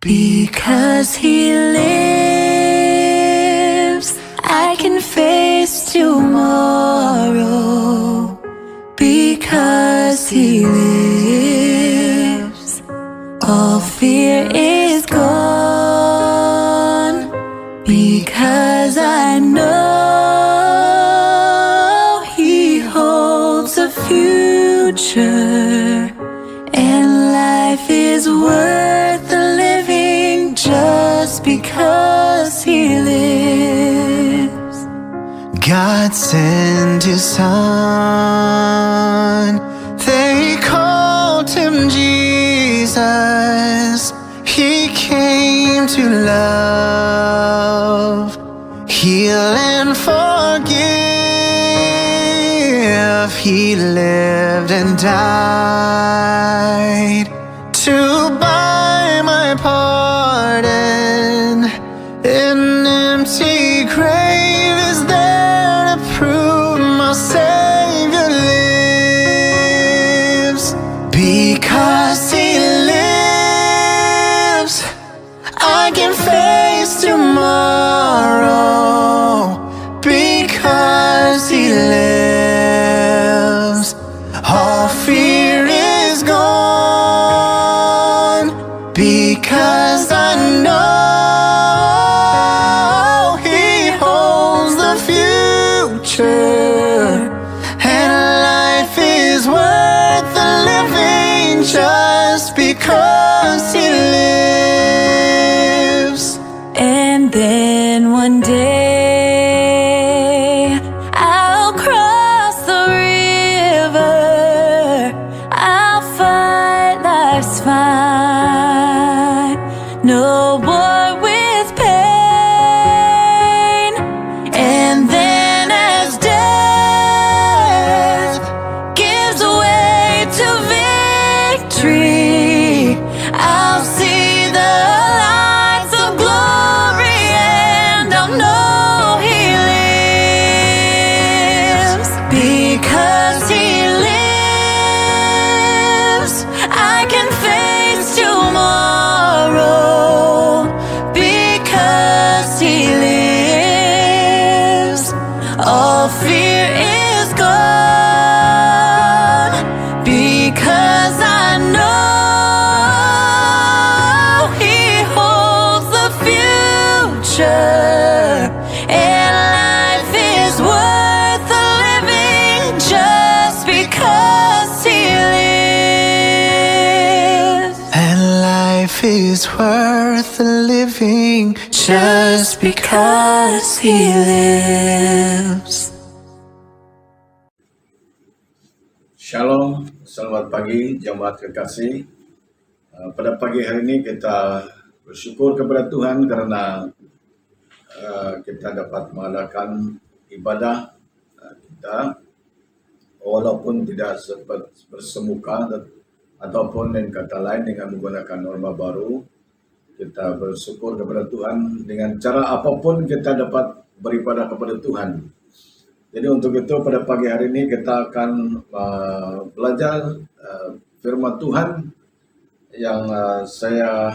Because He lives, I can face tomorrow. Because He lives, all fear is gone. Because I know He holds the future, and life is worth the living just because He lives. God sent His Son, they called Him Jesus. He came to love, heal and forgive. He lived and died to buy my pardon. An empty grave is there to prove my Savior lives. Because He lives, I can face tomorrow. Because He lives, all fear is gone. Because I know He holds the future, and life is worth the living just because He lives. And then one day I'll cross the river, I'll fight life's fight, no war with pain. And then as death gives way to victory, I'll see the lights of glory, and I'll know He lives. Because He lives, I can face tomorrow. Because He lives, all fear is gone. Because I know He holds the future, and life is worth the living just because He lives. And life is worth the living just Because He lives. Shalom, selamat pagi jemaat kekasih. Pada pagi hari ini kita bersyukur kepada Tuhan karena kita dapat mengadakan ibadah kita walaupun tidak sempat bersemuka ataupun dengan kata lain dengan menggunakan norma baru. Kita bersyukur kepada Tuhan dengan cara apapun kita dapat beribadah kepada Tuhan. Jadi untuk itu pada pagi hari ini kita akan belajar firman Tuhan yang saya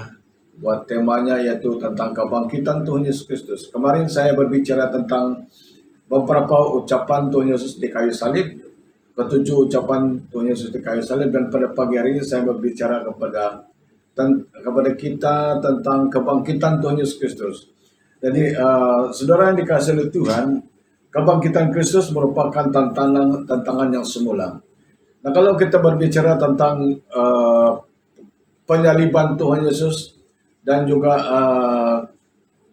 buat temanya yaitu tentang kebangkitan Tuhan Yesus Kristus. Kemarin saya berbicara tentang beberapa ucapan Tuhan Yesus di kayu salib, ketujuh ucapan Tuhan Yesus di kayu salib, dan pada pagi hari ini saya berbicara kepada kita tentang kebangkitan Tuhan Yesus Kristus. Jadi saudara yang dikasihi oleh Tuhan, kebangkitan Kristus merupakan tantangan yang semula. Nah, kalau kita berbicara tentang penyaliban Tuhan Yesus dan juga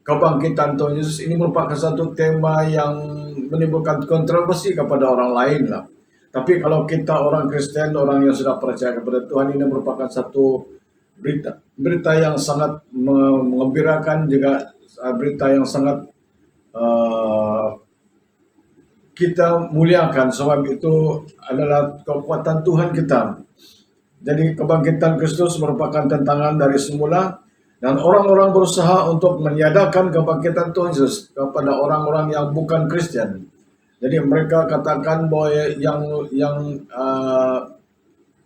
kebangkitan Tuhan Yesus, ini merupakan satu tema yang menimbulkan kontroversi kepada orang lain lah. Tapi kalau kita orang Kristen, orang yang sudah percaya kepada Tuhan, ini merupakan satu berita yang sangat mengembirakan, juga berita yang sangat kita muliakan, sebab itu adalah kekuatan Tuhan kita. Jadi kebangkitan Kristus merupakan tantangan dari semula, dan orang-orang berusaha untuk meniadakan kebangkitan Tuhan Yesus kepada orang-orang yang bukan Kristen. Jadi mereka katakan bahwa yang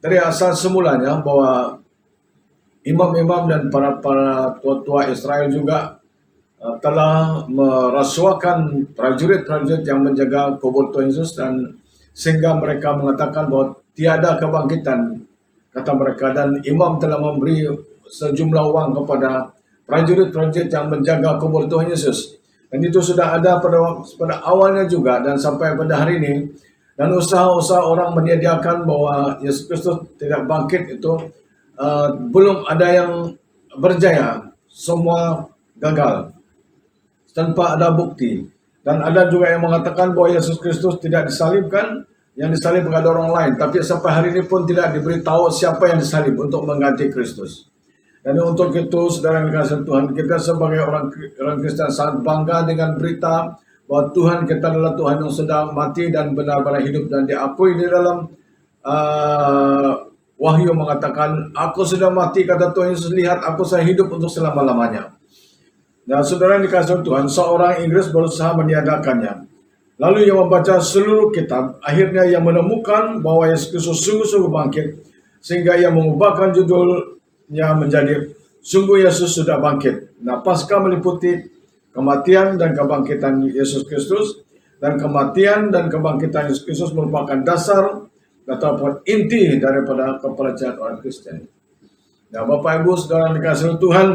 dari asal semulanya bahwa imam-imam dan para tua-tua Israel juga telah merasuahkan prajurit-prajurit yang menjaga kubur Tuhan Yesus, dan sehingga mereka mengatakan bahwa tiada kebangkitan, kata mereka, dan imam telah memberi sejumlah uang kepada prajurit-prajurit yang menjaga kubur Tuhan Yesus. Dan itu sudah ada pada awalnya juga dan sampai pada hari ini. Dan usaha-usaha orang menyediakan bahwa Yesus Kristus tidak bangkit itu belum ada yang berjaya, semua gagal tanpa ada bukti. Dan ada juga yang mengatakan bahwa Yesus Kristus tidak disalibkan, yang disalib ada orang lain. Tapi sampai hari ini pun tidak diberitahu siapa yang disalib untuk mengganti Kristus. Dan untuk itu, saudara yang dikasihi Tuhan, kita sebagai orang Kristen sangat bangga dengan berita bahwa Tuhan kita adalah Tuhan yang sudah mati dan benar-benar hidup, dan diakui di dalam Wahyu mengatakan, aku sudah mati, kata Tuhan Yesus, lihat aku saya hidup untuk selama-lamanya. Nah, saudara yang dikasihi Tuhan, seorang Inggris berusaha meniadakannya. Lalu ia membaca seluruh kitab, akhirnya ia menemukan bahwa Yesus Kristus sungguh-sungguh bangkit, sehingga ia mengubahkan judulnya menjadi Sungguh Yesus Sudah Bangkit. Nah, Paskah meliputi kematian dan kebangkitan Yesus Kristus, dan kematian dan kebangkitan Yesus Kristus merupakan dasar ataupun inti daripada kepercayaan orang Kristen. Nah, Bapak Ibu saudara yang dikasihi Tuhan,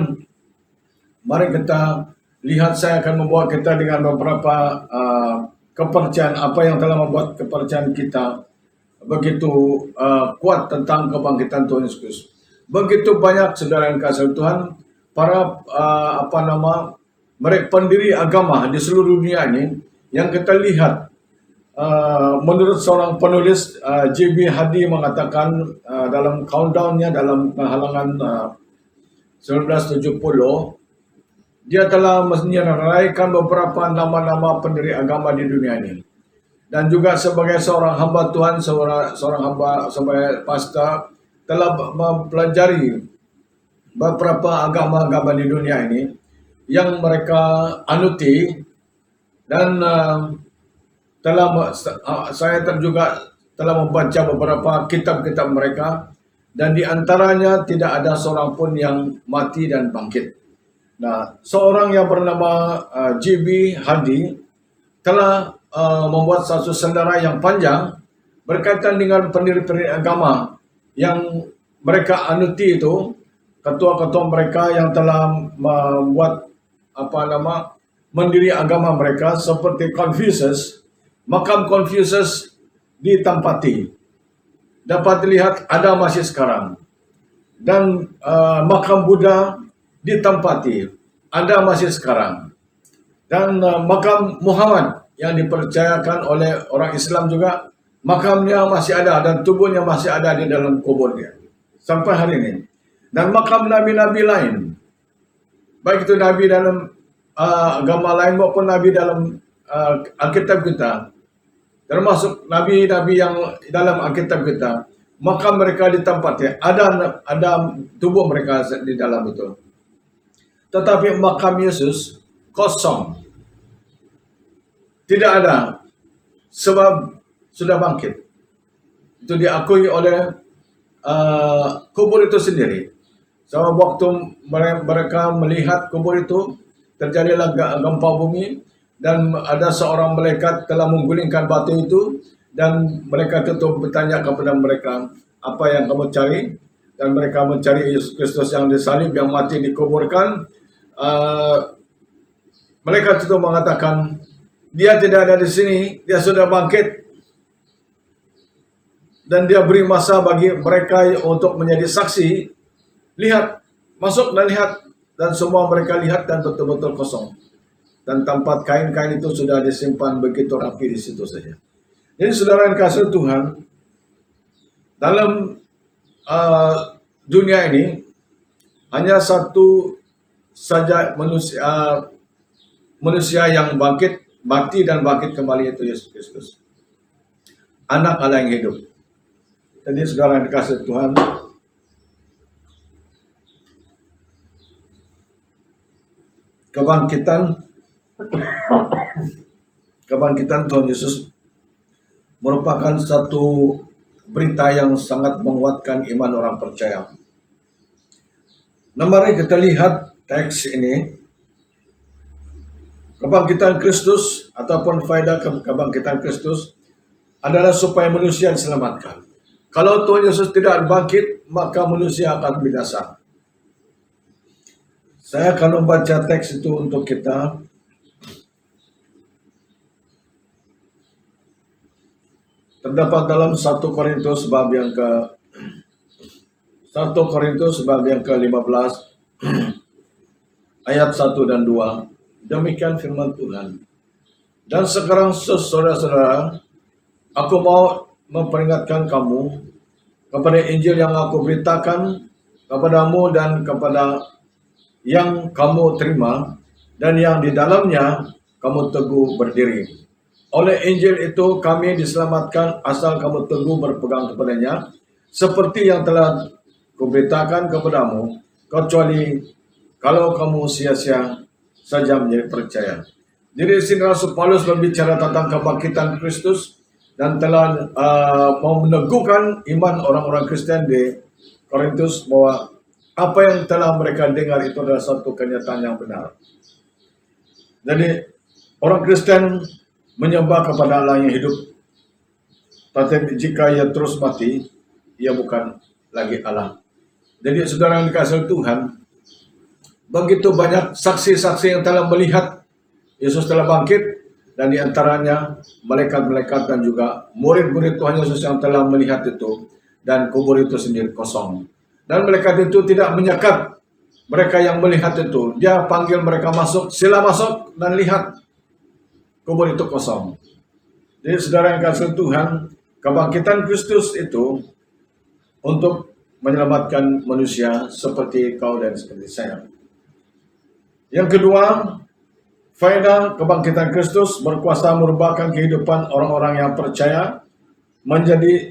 mari kita lihat, saya akan membawa kita dengan beberapa kepercayaan apa yang telah membuat kepercayaan kita begitu kuat tentang kebangkitan Tuhan Yesus Kristus. Begitu banyak saudara yang dikasihi Tuhan, para mereka pendiri agama di seluruh dunia ini yang kita lihat, menurut seorang penulis, J.B. Hardy mengatakan dalam countdown-nya dalam halangan 1970, dia telah menyenaraikan beberapa nama-nama pendiri agama di dunia ini. Dan juga sebagai seorang hamba Tuhan, seorang hamba sebagai pastor, telah mempelajari beberapa agama-agama di dunia ini yang mereka anuti, dan saya juga telah membaca beberapa kitab-kitab mereka, dan di antaranya tidak ada seorang pun yang mati dan bangkit. Nah, seorang yang bernama J.B. Hardy telah membuat satu sendara yang panjang berkaitan dengan pendiri-pendiri agama yang mereka anuti itu, ketua-ketua mereka yang telah membuat mendiri agama mereka, seperti Confucius. Makam Confucius ditempati, dapat dilihat ada masih sekarang. Dan makam Buddha ditempati, ada masih sekarang. Dan makam Muhammad yang dipercayakan oleh orang Islam juga, makamnya masih ada dan tubuhnya masih ada di dalam kuburnya sampai hari ini. Dan makam nabi-nabi lain, baik itu nabi dalam agama lain maupun nabi dalam Alkitab kita, termasuk nabi-nabi yang dalam Alkitab kita, makam mereka ditempati, ada tubuh mereka di dalam itu. Tetapi makam Yesus kosong, tidak ada, sebab sudah bangkit. Itu diakui oleh kubur itu sendiri. Sebab waktu mereka melihat kubur itu, terjadilah gempa bumi, dan ada seorang malaikat telah menggulingkan batu itu, dan mereka itu bertanya kepada mereka, apa yang kamu cari? Dan mereka mencari Yesus Kristus yang disalib, yang mati, dikuburkan. Malaikat itu mengatakan, dia tidak ada di sini, dia sudah bangkit. Dan dia beri masa bagi mereka untuk menjadi saksi. Lihat, masuk dan lihat. Dan semua mereka lihat dan betul-betul kosong. Dan tempat kain-kain itu sudah disimpan begitu rapi di situ saja. Jadi saudara yang kasih Tuhan, dalam dunia ini hanya satu saja manusia yang mati dan bangkit kembali, itu Yesus Kristus, Anak Allah yang hidup. Jadi saudara yang dikasih Tuhan, kebangkitan Tuhan Yesus merupakan satu berita yang sangat menguatkan iman orang percaya. Nah, mari kita lihat teks ini. Kebangkitan Kristus ataupun faedah kebangkitan Kristus adalah supaya manusia diselamatkan. Kalau Tuhan Yesus tidak bangkit, maka manusia akan binasa. Saya akan membaca teks itu untuk kita. Terdapat dalam 1 Korintus bab yang ke-15 ayat 1 dan 2. Demikian firman Tuhan. Dan sekarang saudara-saudara, aku mau memperingatkan kamu kepada Injil yang aku beritakan kepadamu dan kepada yang kamu terima dan yang di dalamnya kamu teguh berdiri. Oleh Injil itu kami diselamatkan asal kamu teguh berpegang kepadanya, seperti yang telah kuberitakan kepadamu, kecuali kalau kamu sia-sia saja menjadi percaya. Jadi sini Rasul Paulus berbicara tentang kebangkitan Kristus dan telah mau meneguhkan iman orang-orang Kristen di Korintus bahwa apa yang telah mereka dengar itu adalah satu kenyataan yang benar. Jadi orang Kristen menyembah kepada Allah yang hidup, tetapi jika ia terus mati, ia bukan lagi Allah. Jadi saudara yang dikasihi Tuhan, begitu banyak saksi-saksi yang telah melihat Yesus telah bangkit, dan diantaranya malaikat-malaikat dan juga murid-murid Tuhan Yesus yang telah melihat itu, dan kubur itu sendiri kosong. Dan malaikat itu tidak menyekat mereka yang melihat itu. Dia panggil mereka masuk, sila masuk dan lihat kubur itu kosong. Jadi saudara yang kasih Tuhan, kebangkitan Kristus itu untuk menyelamatkan manusia seperti kau dan seperti saya. Yang kedua, faedah kebangkitan Kristus berkuasa merubahkan kehidupan orang-orang yang percaya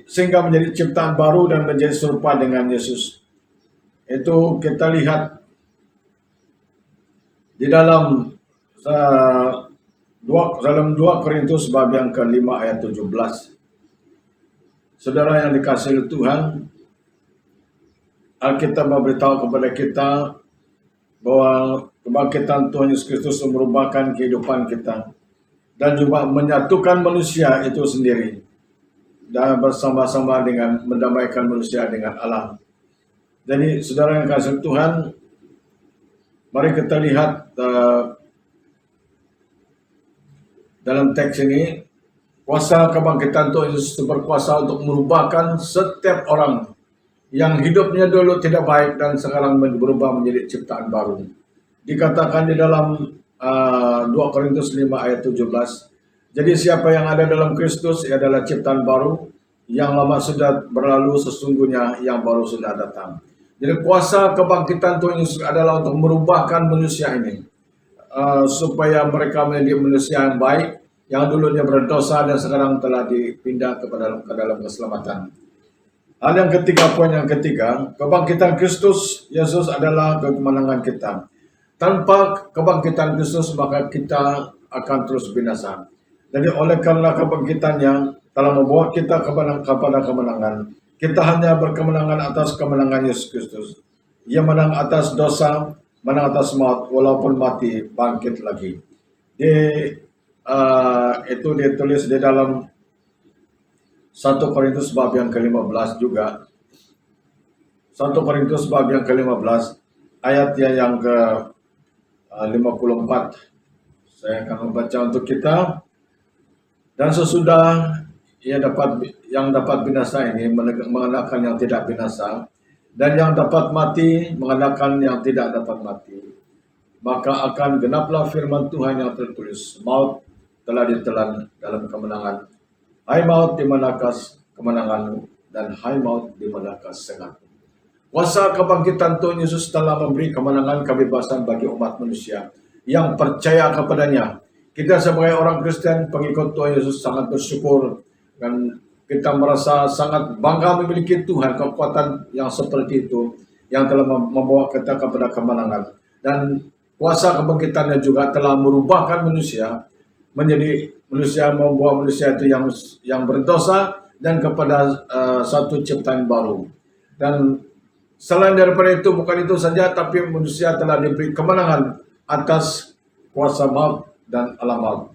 sehingga menjadi ciptaan baru dan menjadi serupa dengan Yesus. Itu kita lihat di dalam 2 Korintus bab yang ke-5 ayat 17. Saudara yang dikasihi Tuhan, Alkitab memberitahu kepada kita bahwa kebangkitan Tuhan Yesus Kristus merubahkan kehidupan kita dan juga menyatukan manusia itu sendiri dan bersama-sama dengan mendamaikan manusia dengan Allah. Jadi saudara yang kasih Tuhan, mari kita lihat dalam teks ini, kuasa kebangkitan Tuhan Yesus berkuasa untuk merubahkan setiap orang yang hidupnya dulu tidak baik dan sekarang berubah menjadi ciptaan baru. Dikatakan di dalam 2 Korintus 5 ayat 17, jadi siapa yang ada dalam Kristus ia adalah ciptaan baru, yang lama sudah berlalu, sesungguhnya yang baru sudah datang. Jadi kuasa kebangkitan Tuhan Yesus adalah untuk merubahkan manusia ini, supaya mereka menjadi manusia yang baik, yang dulunya berdosa dan sekarang telah dipindah ke dalam keselamatan. Hal yang ketiga, poin yang ketiga, kebangkitan Kristus Yesus adalah kemenangan kita. Tanpa kebangkitan Kristus maka kita akan terus binasa. Jadi oleh karena kebangkitannya telah membawa kita kepada kemenangan. Kita hanya berkemenangan atas kemenangan Yesus Kristus. Ia menang atas dosa, menang atas maut, walaupun mati bangkit lagi. Itu ditulis di dalam 1 Korintus bab yang ke-15 juga. 1 Korintus bab yang ke-15 ayat yang ke-54. Saya akan membaca untuk kita. Dan sesudah yang dapat binasa ini mengalahkan yang tidak binasa, dan yang dapat mati mengalahkan yang tidak dapat mati, maka akan genaplah firman Tuhan yang tertulis, maut telah ditelan dalam kemenangan. Hai maut, di manakah kemenanganmu? Dan hai maut, di manakah sengatmu? Kuasa kebangkitan Tuhan Yesus telah memberi kemenangan kebebasan bagi umat manusia yang percaya kepadanya. Kita sebagai orang Kristen, pengikut Tuhan Yesus, sangat bersyukur dan kita merasa sangat bangga memiliki Tuhan, kekuatan yang seperti itu yang telah membawa kita kepada kemenangan. Dan kuasa kebangkitannya juga telah merubahkan manusia menjadi manusia, membawa manusia itu yang berdosa dan kepada satu ciptaan baru. Dan Selain daripada itu, bukan itu saja, tapi manusia telah diberi kemenangan atas kuasa maut dan alam maut.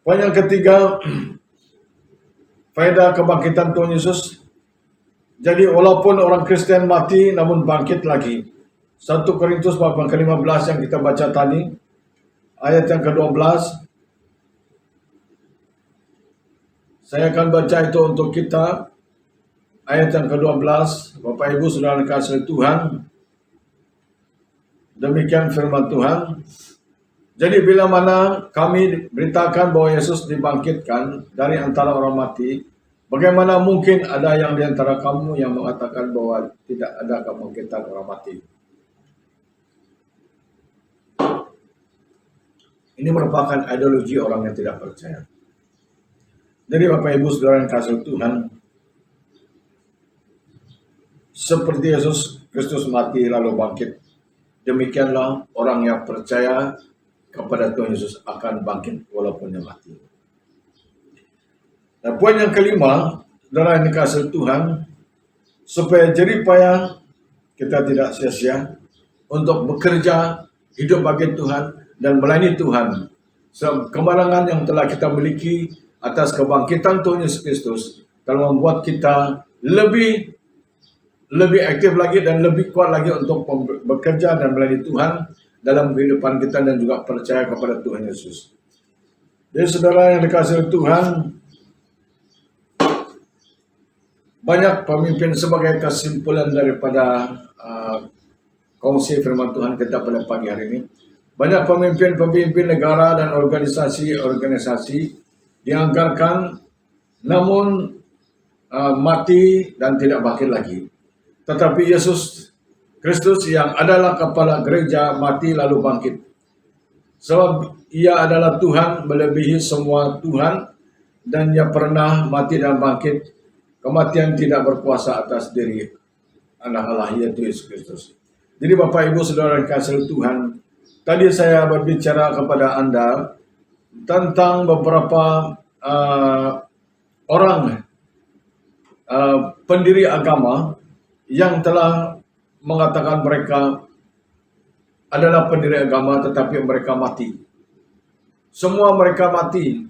Poin yang ketiga, faedah kebangkitan Tuhan Yesus. Jadi walaupun orang Kristen mati namun bangkit lagi. 1 Korintus bab yang ke-15 yang kita baca tadi, ayat yang ke-12. Saya akan baca itu untuk kita. Ayat yang ke-12, Bapak Ibu Saudara kasih Tuhan. Demikian firman Tuhan. Jadi bila mana kami beritakan bahwa Yesus dibangkitkan dari antara orang mati, bagaimana mungkin ada yang di antara kamu yang mengatakan bahwa tidak ada kebangkitan orang mati? Ini merupakan ideologi orang yang tidak percaya. Jadi Bapak Ibu Saudara yang kasih Tuhan, seperti Yesus Kristus mati lalu bangkit, demikianlah orang yang percaya kepada Tuhan Yesus akan bangkit walaupun dia mati. Dan poin yang kelima, saudara yang dikasihi Tuhan, supaya jerih payah kita tidak sia-sia untuk bekerja, hidup bagi Tuhan, dan melayani Tuhan. Kemenangan yang telah kita miliki atas kebangkitan Tuhan Yesus Kristus telah membuat kita lebih aktif lagi dan lebih kuat lagi untuk bekerja dan melayani Tuhan dalam kehidupan kita dan juga percaya kepada Tuhan Yesus. Jadi saudara yang dikasihi Tuhan, banyak pemimpin sebagai kesimpulan daripada kongsi firman Tuhan kita pada pagi hari ini. Banyak pemimpin negara dan organisasi dianggarkan namun mati dan tidak bangkit lagi. Tetapi Yesus Kristus yang adalah kepala gereja mati lalu bangkit. Sebab ia adalah Tuhan melebihi semua Tuhan dan ia pernah mati dan bangkit. Kematian tidak berkuasa atas diri anak Allah yaitu Yesus Kristus. Jadi Bapak Ibu Saudara yang kasih Tuhan, tadi saya berbicara kepada Anda tentang beberapa orang pendiri agama yang telah mengatakan mereka adalah pendiri agama tetapi mereka mati. Semua mereka mati,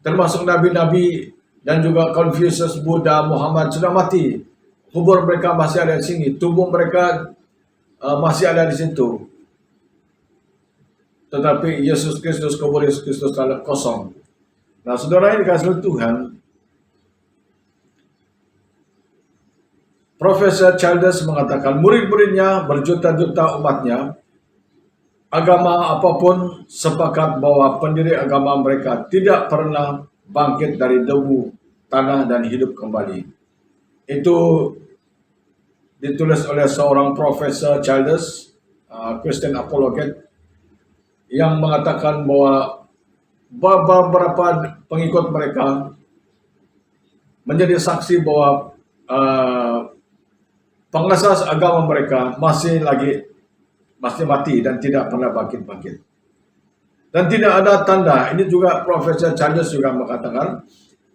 termasuk nabi-nabi dan juga Confucius, Buddha, Muhammad sudah mati. Kubur mereka masih ada di sini, tubuh mereka masih ada di situ. Tetapi Yesus Kristus, kubur Yesus Kristus telah kosong. Nah, saudara yang dikasihi Tuhan, Profesor Childers mengatakan murid-muridnya berjuta-juta umatnya, agama apapun sepakat bahwa pendiri agama mereka tidak pernah bangkit dari debu, tanah dan hidup kembali. Itu ditulis oleh seorang Profesor Childers, Christian apologet, yang mengatakan bahwa beberapa pengikut mereka menjadi saksi bahwa pengasas agama mereka masih mati dan tidak pernah bangkit. Dan tidak ada tanda, ini juga Profesor Childers juga mengatakan,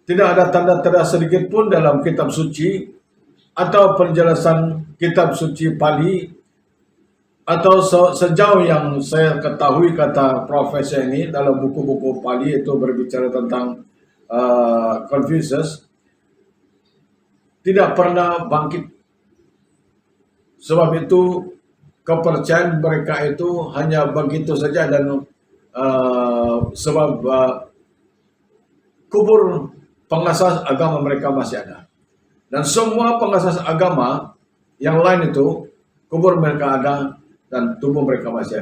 tidak ada tanda sedikit pun dalam kitab suci atau penjelasan kitab suci Pali atau sejauh yang saya ketahui, kata Profesor ini, dalam buku-buku Pali itu berbicara tentang Confucius, tidak pernah bangkit. Sebab itu kepercayaan mereka itu hanya begitu saja dan sebab kubur pengasas agama mereka masih ada. Dan semua pengasas agama yang lain itu kubur mereka ada dan tubuh mereka masih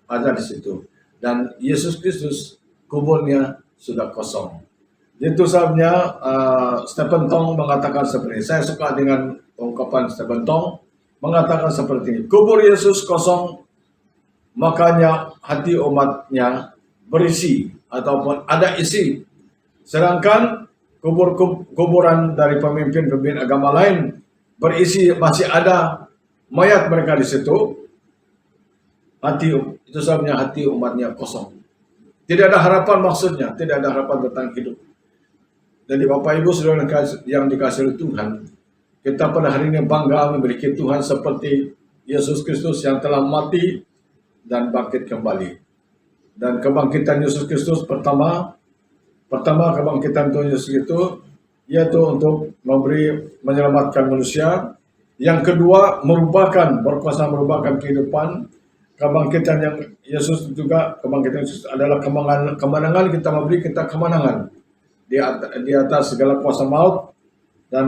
ada di situ. Dan Yesus Kristus kuburnya sudah kosong. Itu sebabnya Stephen Tong mengatakan seperti ini. Saya suka dengan ungkapan Stephen Tong mengatakan seperti ini. Kubur Yesus kosong, makanya hati umatnya berisi ataupun ada isi. Sedangkan kuburan dari pemimpin-pemimpin agama lain berisi, masih ada mayat mereka di situ. Itu sebabnya hati umatnya kosong. Tidak ada harapan, maksudnya tidak ada harapan tentang hidup. Jadi Bapak Ibu Saudara yang dikasihi Tuhan, kita pada hari ini bangga memiliki Tuhan seperti Yesus Kristus yang telah mati dan bangkit kembali. Dan kebangkitan Yesus Kristus pertama kebangkitan Tuhan Yesus itu yaitu untuk menyelamatkan manusia. Yang kedua, berkuasa merubahkan kehidupan. Kebangkitan yang Yesus juga, kebangkitan Yesus adalah kemenangan, kita memberi kita kemenangan di atas segala kuasa maut, dan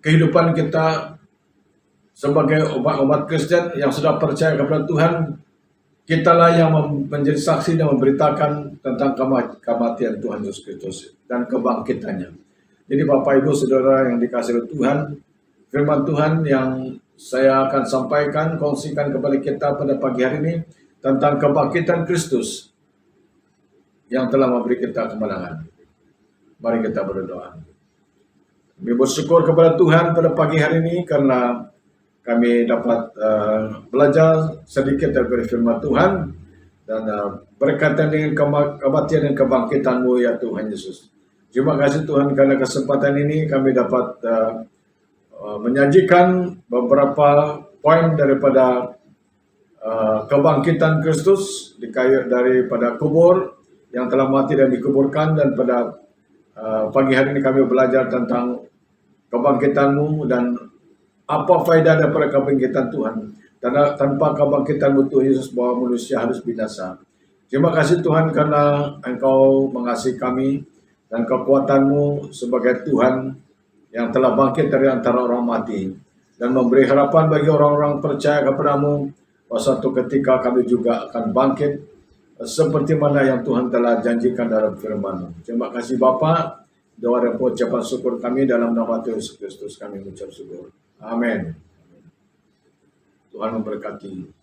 kehidupan kita sebagai umat Kristen yang sudah percaya kepada Tuhan, kitalah yang menjadi saksi dan memberitakan tentang kematian Tuhan Yesus Kristus dan kebangkitannya. Jadi Bapak Ibu Saudara yang dikasihi oleh Tuhan, firman Tuhan yang saya akan sampaikan, kongsikan kepada kita pada pagi hari ini tentang kebangkitan Kristus yang telah memberi kita kemenangan. Mari kita berdoa. Kami bersyukur kepada Tuhan pada pagi hari ini karena kami dapat belajar sedikit dari firman Tuhan dan berkaitan dengan kematian dan kebangkitan-Mu ya Tuhan Yesus. Terima kasih Tuhan karena kesempatan ini kami dapat menyajikan beberapa poin daripada kebangkitan Kristus daripada kubur yang telah mati dan dikuburkan, dan pada pagi hari ini kami belajar tentang kebangkitan-Mu dan apa faedah daripada kebangkitan Tuhan. Karena tanpa kebangkitan-Mu Tuhan Yesus bahwa manusia harus binasa. Terima kasih Tuhan karena Engkau mengasihi kami dan kekuatan-Mu sebagai Tuhan yang telah bangkit dari antara orang mati dan memberi harapan bagi orang-orang percaya kepada-Mu bahwa suatu ketika kami juga akan bangkit seperti mana yang Tuhan telah janjikan dalam firman-Mu. Terima kasih Bapa. Doa dan ucapan syukur kami dalam nama Tuhan Yesus Kristus kami mengucap syukur. Amin. Tuhan memberkati.